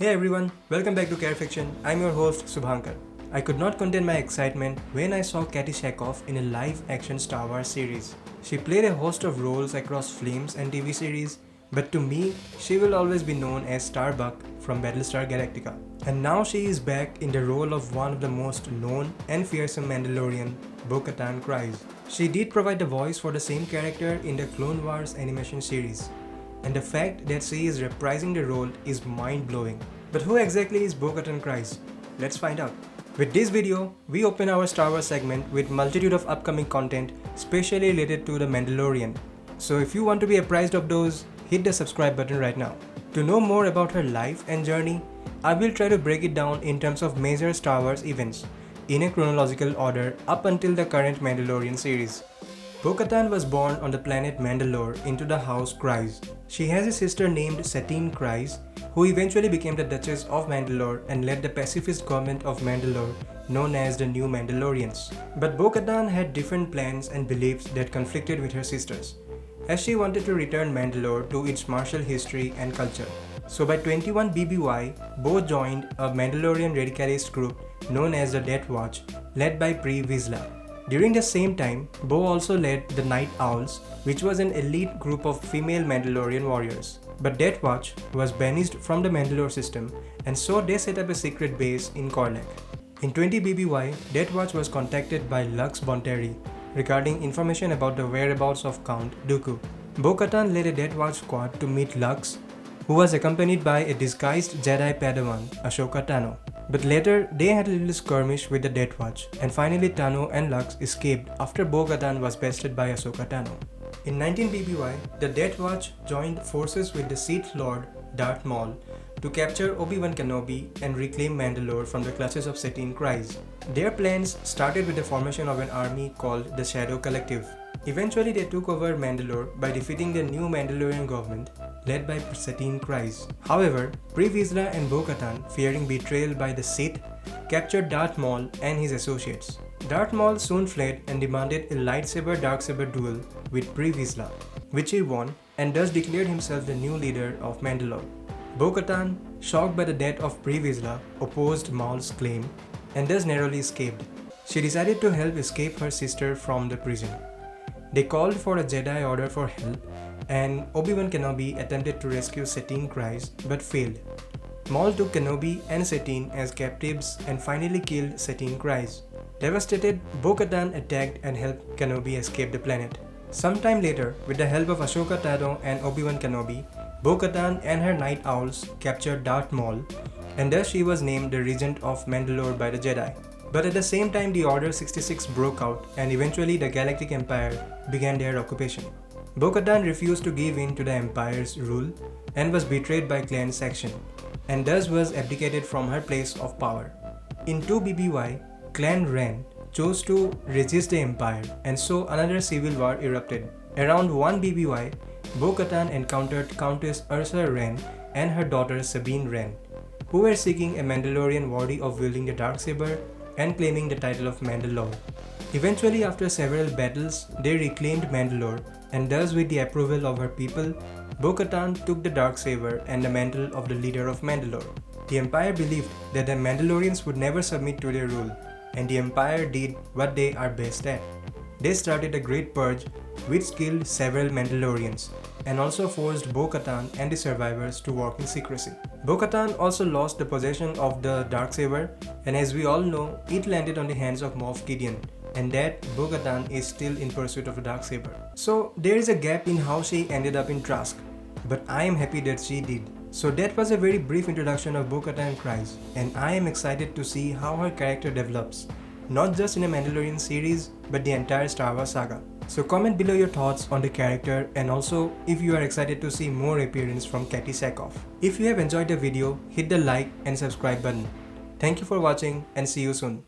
Hey everyone, welcome back to Care Fiction. I'm your host Subhankar. I could not contain my excitement when I saw Katie Sackhoff in a live-action Star Wars series. She played a host of roles across films and TV series, but to me, she will always be known as Starbuck from Battlestar Galactica. And now she is back in the role of one of the most known and fearsome Mandalorian, Bo-Katan Kryze. She did provide the voice for the same character in the Clone Wars animation series, and the fact that she is reprising the role is mind-blowing. But who exactly is Bo-Katan Kryze? Let's find out. With this video, we open our Star Wars segment with multitude of upcoming content specially related to The Mandalorian. So if you want to be apprised of those, hit the subscribe button right now. To know more about her life and journey, I will try to break it down in terms of major Star Wars events, in a chronological order up until the current Mandalorian series. Bo-Katan was born on the planet Mandalore into the house Kryze. She has a sister named Satine Kryze, who eventually became the Duchess of Mandalore and led the pacifist government of Mandalore, known as the New Mandalorians. But Bo-Katan had different plans and beliefs that conflicted with her sisters, as she wanted to return Mandalore to its martial history and culture. So by 21 BBY, Bo joined a Mandalorian radicalist group known as the Death Watch, led by Pre Vizsla. During the same time, Bo also led the Night Owls, which was an elite group of female Mandalorian warriors. But Death Watch was banished from the Mandalore system, and so they set up a secret base in Korlek. In 20 BBY, Death Watch was contacted by Lux Bonteri regarding information about the whereabouts of Count Dooku. Bo-Katan led a Death Watch squad to meet Lux, who was accompanied by a disguised Jedi Padawan, Ahsoka Tano. But later, they had a little skirmish with the Death Watch, and finally Tano and Lux escaped after Bo-Katan was bested by Ahsoka Tano. In 19 BBY, the Death Watch joined forces with the Sith Lord Darth Maul to capture Obi-Wan Kenobi and reclaim Mandalore from the clutches of Satine Kryze. Their plans started with the formation of an army called the Shadow Collective. Eventually, they took over Mandalore by defeating the new Mandalorian government led by Satine Kryze. However, Pre Vizsla and Bo-Katan, fearing betrayal by the Sith, captured Darth Maul and his associates. Darth Maul soon fled and demanded a lightsaber-darksaber duel with Pre Vizsla, which he won and thus declared himself the new leader of Mandalore. Bo-Katan, shocked by the death of Pre Vizsla, opposed Maul's claim and thus narrowly escaped. She decided to help escape her sister from the prison. They called for a Jedi Order for help, and Obi-Wan Kenobi attempted to rescue Satine Kryze but failed. Maul took Kenobi and Satine as captives and finally killed Satine Kryze. Devastated, Bo-Katan attacked and helped Kenobi escape the planet. Sometime later, with the help of Ahsoka Tano and Obi-Wan Kenobi, Bo-Katan and her Night Owls captured Darth Maul, and thus she was named the Regent of Mandalore by the Jedi. But at the same time, the Order 66 broke out, and eventually the Galactic Empire began their occupation. Bo-Katan refused to give in to the Empire's rule and was betrayed by Clan Section, and thus was abdicated from her place of power. In 2 BBY, Clan Wren chose to resist the Empire, and so another civil war erupted. Around 1 BBY, Bo-Katan encountered Countess Ursa Wren and her daughter Sabine Wren, who were seeking a Mandalorian worthy of wielding the Darksaber and claiming the title of Mandalore. Eventually, after several battles, they reclaimed Mandalore, and thus with the approval of her people, Bo-Katan took the Darksaber and the mantle of the leader of Mandalore. The Empire believed that the Mandalorians would never submit to their rule, and the Empire did what they are best at. They started a great purge which killed several Mandalorians, and also forced Bo-Katan and the survivors to work in secrecy. Bo-Katan also lost the possession of the Darksaber, and as we all know, it landed on the hands of Moff Gideon, and that Bo-Katan is still in pursuit of the Darksaber. So there is a gap in how she ended up in Trask, but I am happy that she did. So that was a very brief introduction of Bo-Katan Kryze, and I am excited to see how her character develops, not just in a Mandalorian series, but the entire Star Wars saga. So comment below your thoughts on the character, and also if you are excited to see more appearance from Katie Sackhoff. If you have enjoyed the video, hit the like and subscribe button. Thank you for watching and see you soon.